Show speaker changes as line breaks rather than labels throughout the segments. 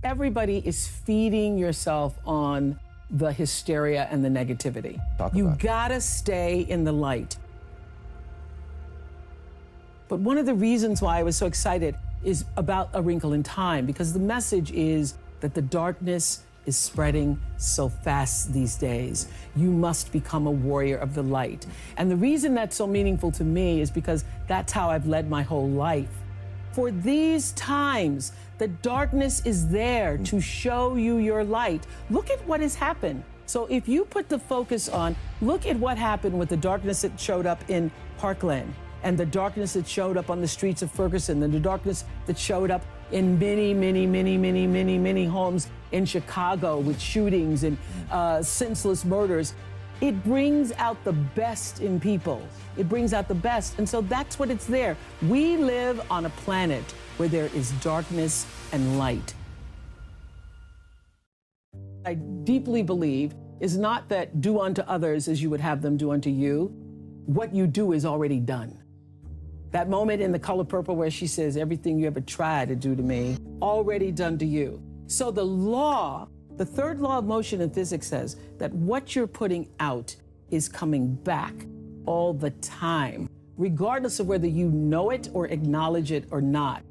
Everybody is feeding yourself on the hysteria and the negativity. You gotta stay in the light. But one of the reasons why I was so excited is about A Wrinkle in Time, because the message is that the darkness is spreading so fast these days. You must become a warrior of the light. And the reason that's so meaningful to me is because that's how I've led my whole life. For these times, the darkness is there to show you your light. Look at what has happened. So if you put the focus on, look at what happened with the darkness that showed up in Parkland, and the darkness that showed up on the streets of Ferguson, and the darkness that showed up in many homes in Chicago with shootings and senseless murders. It brings out the best in people. It brings out the best. And so that's what it's there. We live on a planet where there is darkness and light. I deeply believe is not that do unto others as you would have them do unto you. What you do is already done. That moment in The Color Purple where she says, everything you ever tried to do to me, already done to you. So the law, the third law of motion in physics says that what you're putting out is coming back all the time, regardless of whether you know it or acknowledge it or not.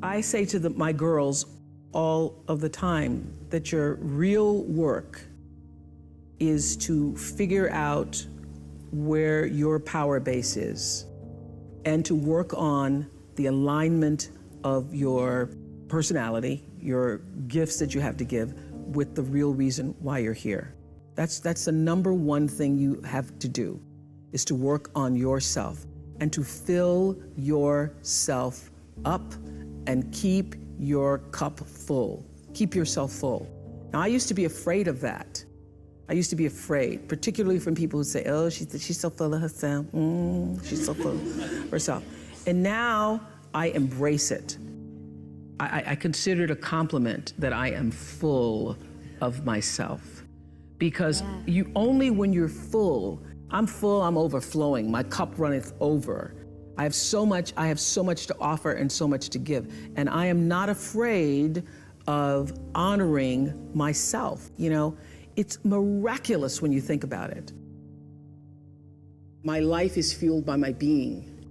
I say to my girls all of the time that your real work is to figure out where your power base is and to work on the alignment of your personality, your gifts that you have to give, with the real reason why you're here. That's the number one thing you have to do, is to work on yourself and to fill yourself up and keep your cup full. Keep yourself full. Now, I used to be afraid of that. I used to be afraid, particularly from people who say, oh, she's so full of herself. She's so full of herself. And now I embrace it. I consider it a compliment that I am full of myself. Because you only when you're full, I'm full, I'm overflowing, my cup runneth over. I have so much to offer and so much to give. And I am not afraid of honoring myself, you know? It's miraculous when you think about it. My life is fueled by my being,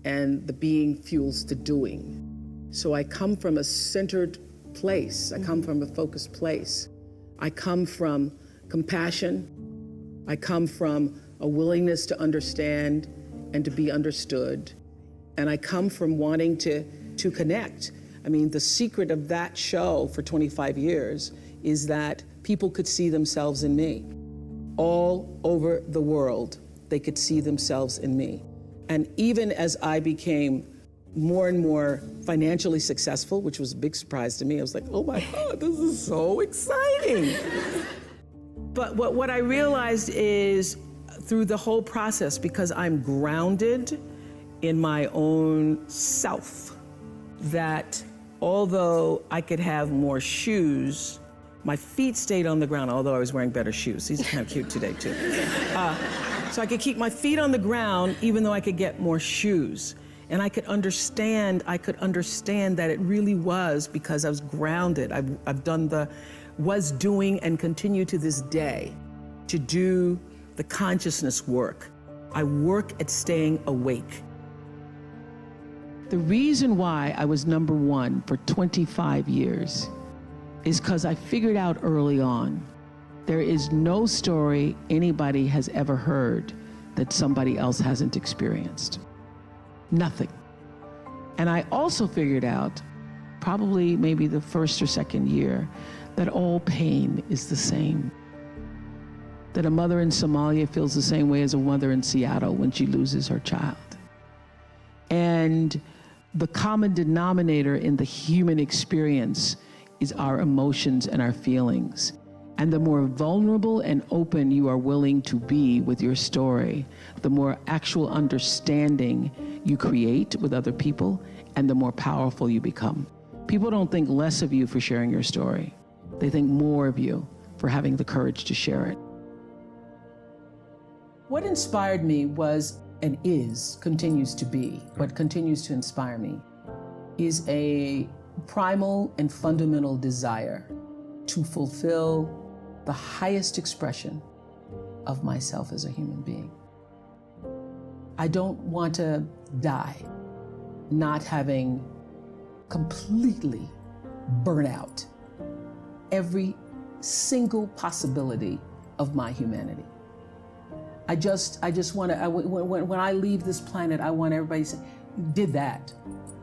and the being fuels the doing. So I come from a centered place. I come from a focused place. I come from compassion. I come from a willingness to understand and to be understood. And I come from wanting to connect. I mean, the secret of that show for 25 years is that people could see themselves in me. All over the world, they could see themselves in me. And even as I became more and more financially successful, which was a big surprise to me, I was like, oh my God, this is so exciting. But what I realized is through the whole process, because I'm grounded in my own self, that although I could have more shoes, my feet stayed on the ground, although I was wearing better shoes. These are kind of cute today, too. So I could keep my feet on the ground, even though I could get more shoes. And I could understand that it really was because I was grounded. I've done was doing and continue to this day to do the consciousness work. I work at staying awake. The reason why I was #1 for 25 years is because I figured out early on, there is no story anybody has ever heard that somebody else hasn't experienced. Nothing. And I also figured out, probably maybe the first or second year, that all pain is the same. That a mother in Somalia feels the same way as a mother in Seattle when she loses her child. And the common denominator in the human experience is our emotions and our feelings. And the more vulnerable and open you are willing to be with your story, the more actual understanding you create with other people, and the more powerful you become. People don't think less of you for sharing your story. They think more of you for having the courage to share it. What inspired me was, and continues to be, what continues to inspire me, is a primal and fundamental desire to fulfill the highest expression of myself as a human being. I don't want to die not having completely burnt out every single possibility of my humanity. I just want to, when I leave this planet, I want everybody to say, did that,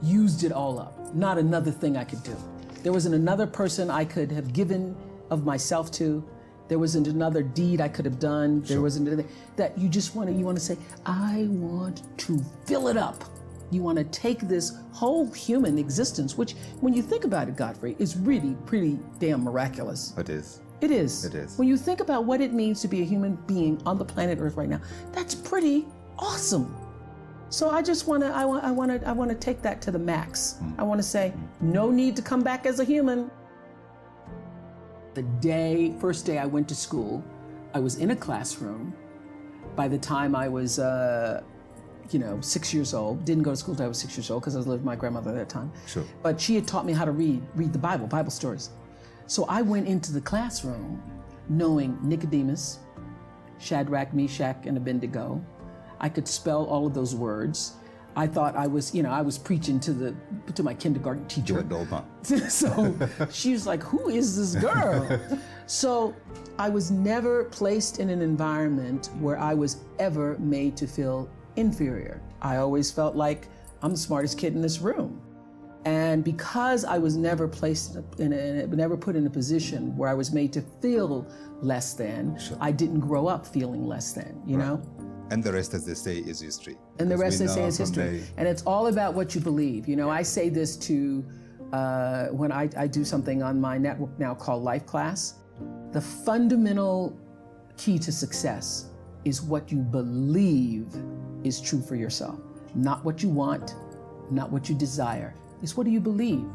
used it all up, not another thing I could do. There wasn't another person I could have given of myself to. There wasn't another deed I could have done. There wasn't anything that you want to say, I want to fill it up. You want to take this whole human existence, which when you think about it, Godfrey, is really pretty damn miraculous.
It is.
It is.
It is.
When you think about what it means to be a human being on the planet Earth right now, that's pretty awesome. So I just want to take that to the max. I want to say, no need to come back as a human. The first day I went to school, I was in a classroom. By the time I was, 6 years old, didn't go to school until I was 6 years old because I was living with my grandmother at that time.
Sure.
But she had taught me how to read the Bible stories. So I went into the classroom knowing Nicodemus, Shadrach, Meshach, and Abednego. I could spell all of those words. I thought I was preaching to my kindergarten teacher. So she was like, who is this girl? So I was never placed in an environment where I was ever made to feel inferior. I always felt like I'm the smartest kid in this room. And because I was never placed never put in a position where I was made to feel less than, I didn't grow up feeling less than, you know?
And the rest, as they say, is history.
And the rest, they say, is history. And it's all about what you believe. You know, I say this to, when I do something on my network now called Life Class, the fundamental key to success is what you believe is true for yourself. Not what you want, not what you desire. It's what do you believe?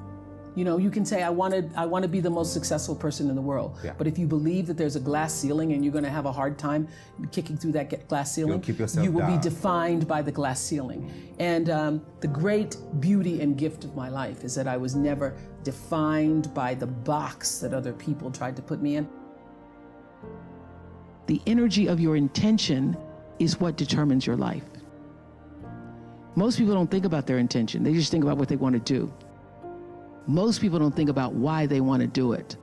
You know, you can say, I want to be the most successful person in the world. Yeah. But if you believe that there's a glass ceiling and you're going to have a hard time kicking through that glass ceiling, you will be defined by the glass ceiling. And the great beauty and gift of my life is that I was never defined by the box that other people tried to put me in. The energy of your intention is what determines your life. Most people don't think about their intention. They just think about what they want to do. Most people don't think about why they want to do it.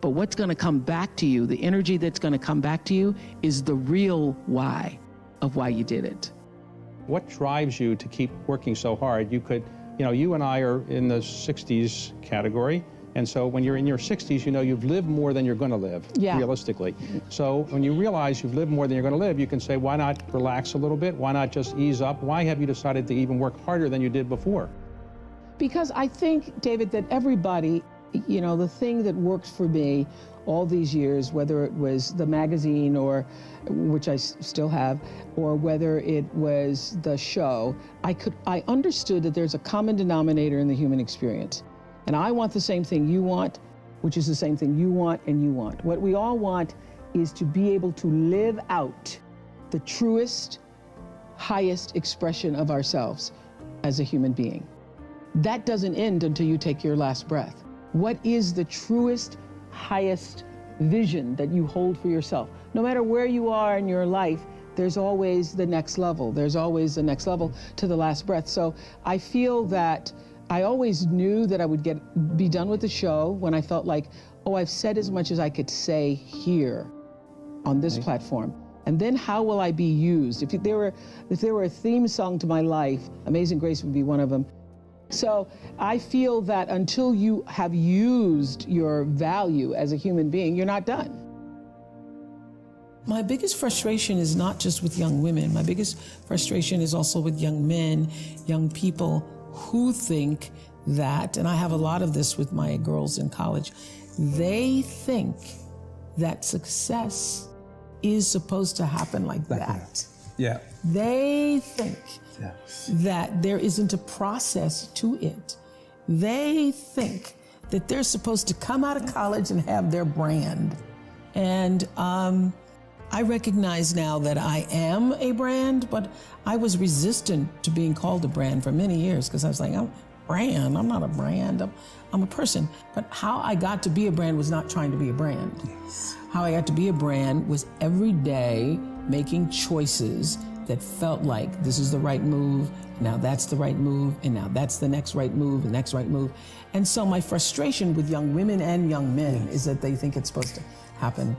But what's going to come back to you, the energy that's going to come back to you, is the real why of why you did it.
What drives you to keep working so hard? You and I are in the 60s category. And so when you're in your 60s, you know you've lived more than you're going to live, realistically. So when you realize you've lived more than you're going to live, you can say, why not relax a little bit? Why not just ease up? Why have you decided to even work harder than you did before?
Because I think, David, that everybody, you know, the thing that worked for me all these years, whether it was the magazine, or which I still have, or whether it was the show, I understood that there's a common denominator in the human experience. And I want the same thing you want, which is the same thing you want and you want. What we all want is to be able to live out the truest, highest expression of ourselves as a human being. That doesn't end until you take your last breath. What is the truest, highest vision that you hold for yourself? No matter where you are in your life, there's always the next level. There's always the next level to the last breath. So I feel that I always knew that I would be done with the show when I felt like, oh, I've said as much as I could say here on this platform. And then how will I be used? If there were a theme song to my life, Amazing Grace would be one of them. So I feel that until you have used your value as a human being, you're not done. My biggest frustration is not just with young women. My biggest frustration is also with young men, young people who think that, and I have a lot of this with my girls in college, they think that success is supposed to happen like that.
Yeah.
They think that there isn't a process to it. They think that they're supposed to come out of college and have their brand. And I recognize now that I am a brand, but I was resistant to being called a brand for many years because I was like,
brand. I'm not a brand. I'm a person. But how I got to be a brand was not trying to be a brand. Yes. How I got to be a brand was every day making choices that felt like this is the right move, now that's the right move, and now that's the next right move, the next right move. And so my frustration with young women and young men is that they think it's supposed to happen